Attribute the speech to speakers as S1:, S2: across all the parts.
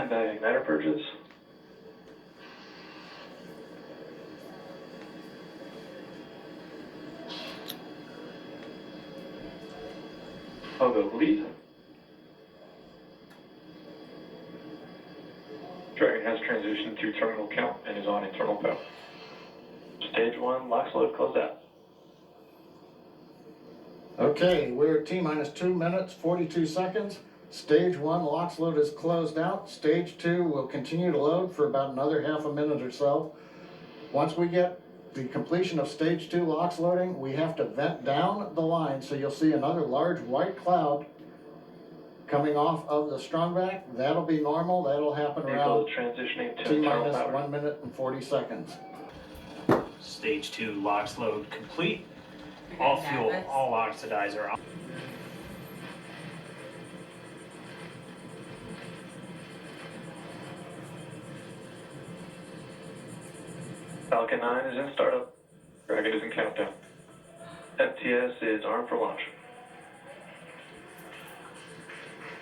S1: And igniter purges. I'll go lead. Dragon has transitioned to terminal count and is on internal power. Stage 1, LOX load closed out.
S2: Okay, we're T-minus 2 minutes, 42 seconds. Stage 1 LOX load is closed out. Stage 2 will continue to load for about another half a minute or so. Once we get the completion of stage 2 LOX loading, we have to vent down the line, so you'll see another large white cloud coming off of the strongback. That'll be normal. That'll happen around
S1: transitioning to
S2: T-minus 1 minute and 40 seconds.
S3: Stage 2 LOX load complete. All fuel, all oxidizer on.
S1: Falcon 9 is in startup. Dragon is in countdown. FTS is armed for launch.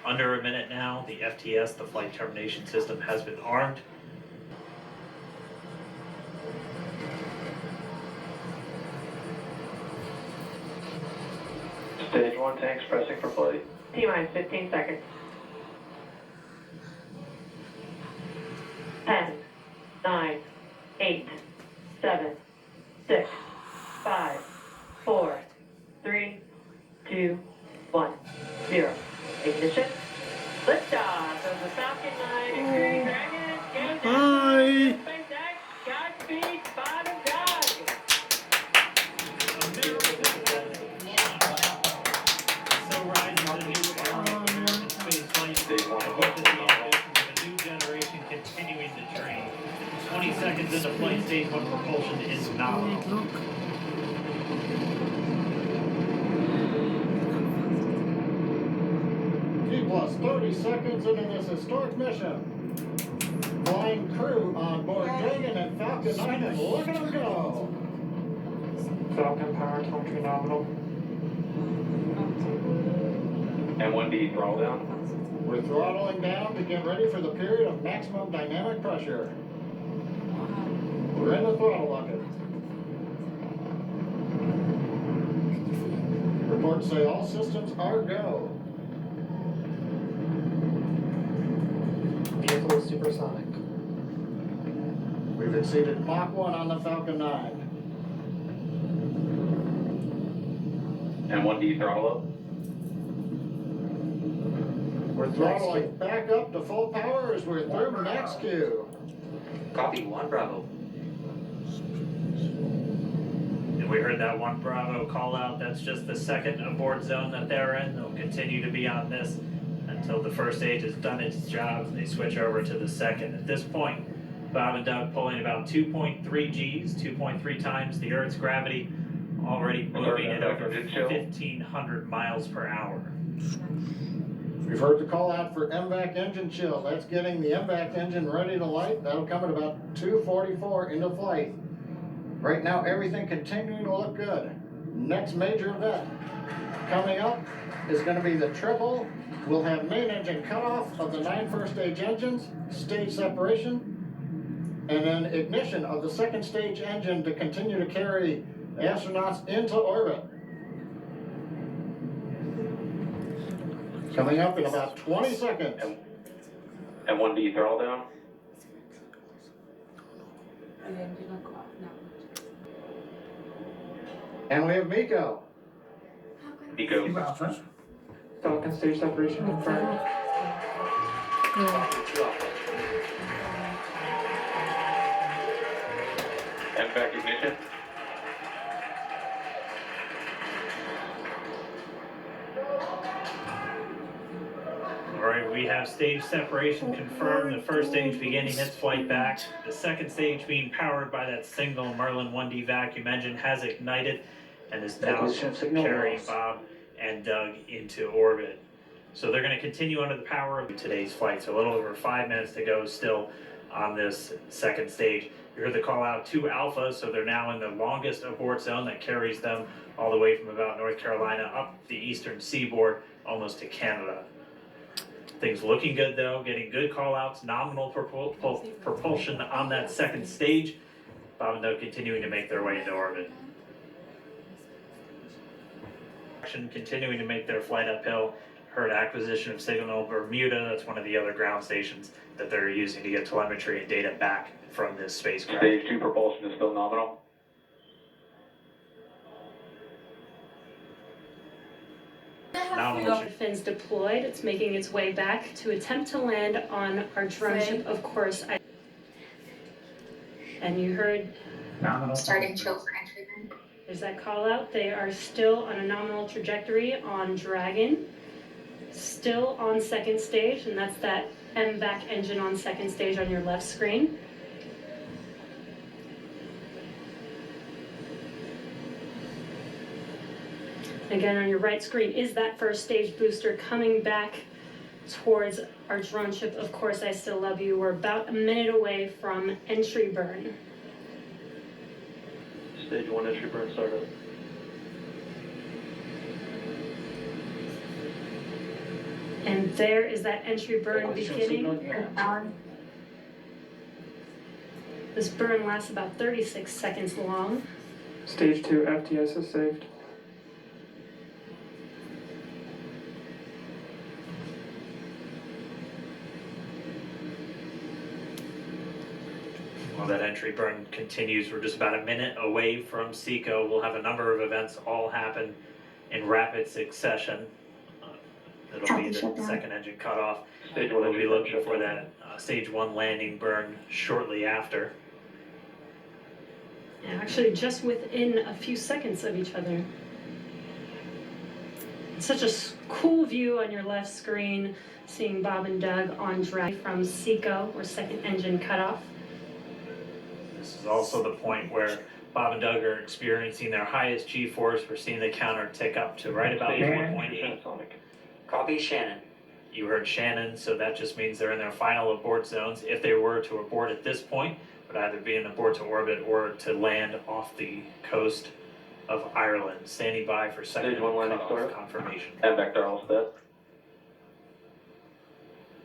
S3: Under a minute now, the FTS, the flight termination system, has been armed.
S1: Stage 1 tanks pressing for flight.
S4: T-minus 15 seconds. 10, 9, 8, 7, 6, 5, 4, 3, 2, 1, 0. Ignition. Liftoff of the Falcon 9 and Crew Dragon.
S2: Bye.
S4: SpaceX, Godspeed, Bob and Doug.
S3: So rising the new era of American space flight.
S1: Stage 1
S3: The new generation continuing to train. 20 seconds into flight, stage 1 propulsion is nominal.
S2: T-plus 30 seconds into this historic mission. Flying crew on board Dragon and Falcon 9, and look at them go.
S1: Falcon power telemetry nominal. And 1D throttle down.
S2: We're throttling down to get ready for the period of maximum dynamic pressure. We're in the throttle bucket. Reports say all systems are go.
S5: Vehicle is supersonic.
S2: We've exceeded Mach 1 on the Falcon 9.
S1: And 1D throttle up.
S2: We're throttling back up to full power as we're through max Q.
S5: Copy 1 Bravo.
S3: And we heard that 1 Bravo call out. That's just the second abort zone that they're in. They'll continue to be on this until the first stage has done its job and they switch over to the second. At this point, Bob and Doug pulling about 2.3 Gs, 2.3 times the Earth's gravity, already moving at over 1,500 miles per hour.
S2: We've heard the call out for MVAC engine chill. That's getting the MVAC engine ready to light. That'll come at about 2:44 into flight. Right now, everything continuing to look good. Next major event coming up is going to be the triple. We'll have main engine cutoff of the 9 first stage engines, stage separation, and then ignition of the second stage engine to continue to carry astronauts into orbit. Coming up in about 20 seconds.
S1: And 1D throttle down.
S2: And we have Miko.
S1: Eco.
S5: Falcon stage separation confirmed.
S1: MVAC ignition.
S3: All right, we have stage separation confirmed. The first stage beginning its flight back. The second stage being powered by that single Merlin 1D vacuum engine has ignited and is now carrying Bob and Doug into orbit. So they're going to continue under the power of today's flight. So a little over 5 minutes to go still on this second stage. You heard the call out to Alpha, so they're now in the longest abort zone that carries them all the way from about North Carolina up the eastern seaboard almost to Canada. Things looking good though, getting good call outs, nominal propulsion on that second stage. Bob and Doug continuing to make their way into orbit. Continuing to make their flight uphill. Heard acquisition of signal Bermuda, that's one of the other ground stations that they're using to get telemetry and data back from this spacecraft.
S1: Stage 2 propulsion is still nominal.
S3: Nominal.
S6: Fins deployed. It's making its way back to attempt to land on our drone ship, of course. And you heard
S7: Starting chill for entry then.
S6: there's that call out. They are still on a nominal trajectory on Dragon, still on second stage, and that's that MVAC engine on second stage on your left screen. Again, on your right screen is that first stage booster coming back towards our drone ship. Of course, I Still Love You. We're about a minute away from entry burn.
S1: Stage 1 entry burn startup.
S6: And there is that entry burn beginning. This burn lasts about 36 seconds long.
S5: Stage 2 FTS is saved.
S3: While that entry burn continues, we're just about a minute away from SECO. We'll have a number of events all happen in rapid succession. It'll be the second engine cutoff.
S1: Stage 1
S3: We'll be
S1: entry
S3: looking
S1: burn
S3: for that stage 1 landing burn shortly after.
S6: And actually just within a few seconds of each other. It's such a cool view on your left screen, seeing Bob and Doug on drag from SECO, or second engine cutoff.
S3: This is also the point where Bob and Doug are experiencing their highest G-force. We're seeing the counter tick up to right about 4.8.
S1: Sonic.
S5: Copy Shannon.
S3: You heard Shannon, so that just means they're in their final abort zones. If they were to abort at this point, it would either be an abort to orbit or to land off the coast of Ireland. Standing by for second
S1: Stage 1 landing
S3: cutoff
S1: start.
S3: confirmation.
S1: MVAC throttle set.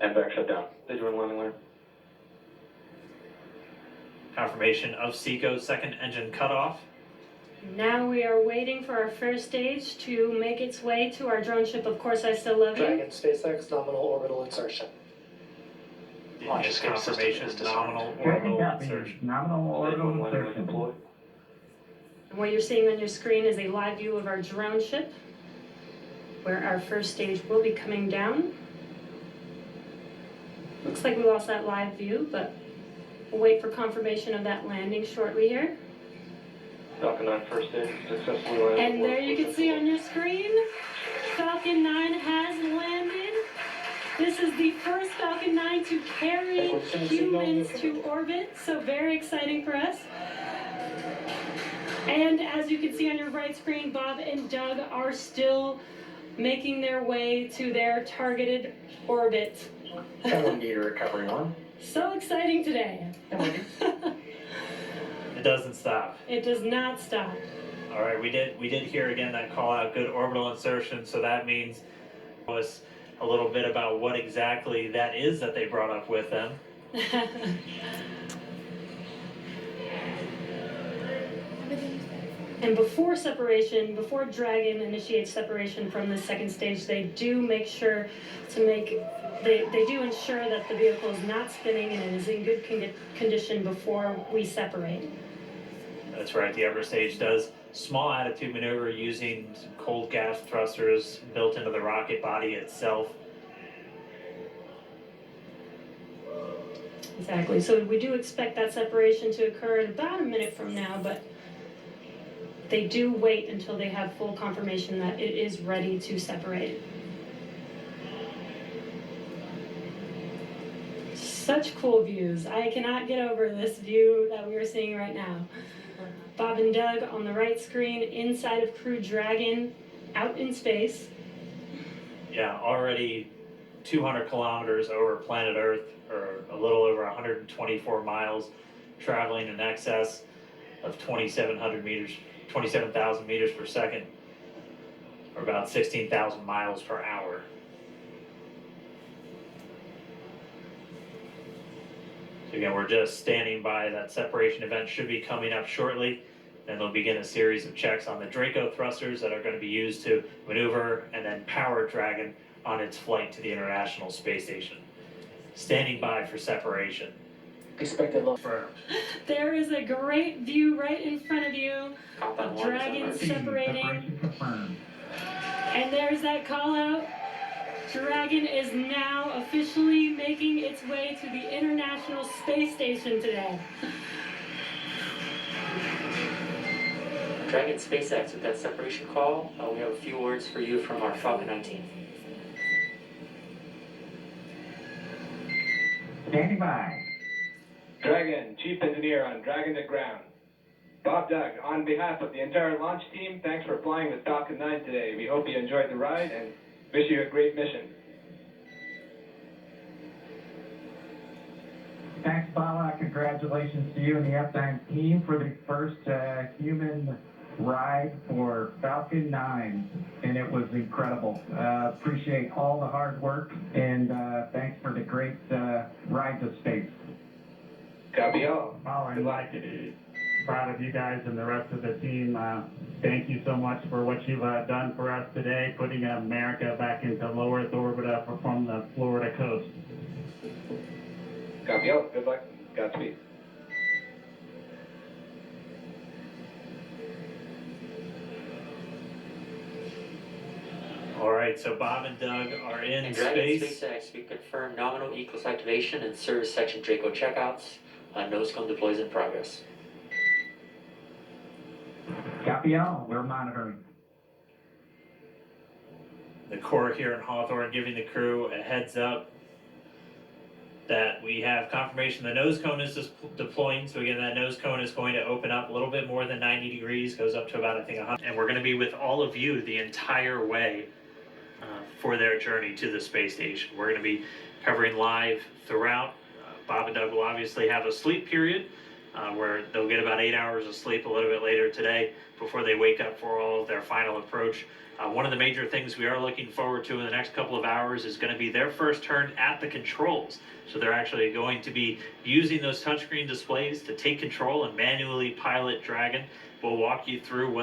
S1: MVAC shut down. Stage 1 landing line.
S3: Confirmation of SECO's second engine cutoff.
S6: Now we are waiting for our first stage to make its way to our drone ship. Of course, I Still Love You.
S8: Dragon SpaceX nominal orbital insertion.
S5: Launch escape system
S3: Confirmation
S5: is
S3: of
S5: disarmed.
S3: nominal orbital insertion.
S9: Nominal
S1: Stage 1
S9: orbital
S1: landing line
S9: insertion.
S1: deployed.
S6: And what you're seeing on your screen is a live view of our drone ship, where our first stage will be coming down. Looks like we lost that live view, but we'll wait for confirmation of that landing shortly here.
S1: Falcon 9 first stage successfully landed.
S6: And there you can see on your screen, Falcon 9 has landed. This is the first Falcon 9 to carry humans to orbit, so very exciting for us. And as you can see on your right screen, Bob and Doug are still making their way to their targeted orbit.
S2: LMD recovery one.
S6: So exciting today.
S3: It doesn't stop.
S6: It does not stop.
S3: All right, we did hear again that call out, good orbital insertion, so that means was a little bit about what exactly that is that they brought up with them.
S6: And before separation, before Dragon initiates separation from the second stage, they do make sure to they do ensure that the vehicle is not spinning and it is in good condition before we separate.
S3: That's right, the upper stage does small attitude maneuver using some cold gas thrusters built into the rocket body itself.
S6: Exactly, so we do expect that separation to occur in about a minute from now, but they do wait until they have full confirmation that it is ready to separate. Such cool views. I cannot get over this view that we are seeing right now. Bob and Doug on the right screen, inside of Crew Dragon, out in space.
S3: Yeah, already 200 kilometers over planet Earth, or a little over 124 miles, traveling in excess of 2,700 meters, 27,000 meters per second, or about 16,000 miles per hour. again, we're just standing by. That separation event should be coming up shortly. Then they'll begin a series of checks on the Draco thrusters that are going to be used to maneuver and then power Dragon on its flight to the International Space Station. Standing by for separation.
S8: Expected low.
S3: Confirmed.
S6: There is a great view right in front of you.
S5: Compound 1 is
S6: Dragon
S5: over.
S6: separating.
S9: Confirmed.
S6: And there's that call out. Dragon is now officially making its way to the International Space Station today.
S5: Dragon SpaceX, with that separation call, we have a few words for you from our Falcon 9 team.
S9: Standing by.
S10: Dragon, Chief Engineer on Dragon to Ground. Bob Doug, on behalf of the entire launch team, thanks for flying with Falcon 9 today. We hope you enjoyed the ride and wish you a great mission.
S9: Thanks, Bala. Congratulations to you and the F9 team for the first human ride for Falcon 9, and it was incredible. Appreciate all the hard work, and thanks for the great ride to space.
S10: Copy all.
S9: Oh, and like, proud of you guys and the rest of the team. Thank you so much for what you've done for us today, putting America back into low Earth orbit from the Florida coast.
S10: Copy all. Good luck. Godspeed.
S3: All right, so Bob and Doug are in
S5: And Dragon
S3: space.
S5: SpaceX, we confirm nominal Eclipse activation and service section Draco checkouts. Nose cone deploys in progress.
S9: Copy all. We're monitoring.
S3: The Corps here in Hawthorne giving the crew a heads up that we have confirmation the nose cone is deploying. So again, that nose cone is going to open up a little bit more than 90 degrees, goes up to about, I think, 100. And we're going to be with all of you the entire way for their journey to the space station. We're going to be covering live throughout. Bob and Doug will obviously have a sleep period where they'll get about 8 hours of sleep a little bit later today before they wake up for all of their final approach. One of the major things we are looking forward to in the next couple of hours is going to be their first turn at the controls. So they're actually going to be using those touchscreen displays to take control and manually pilot Dragon. We'll walk you through what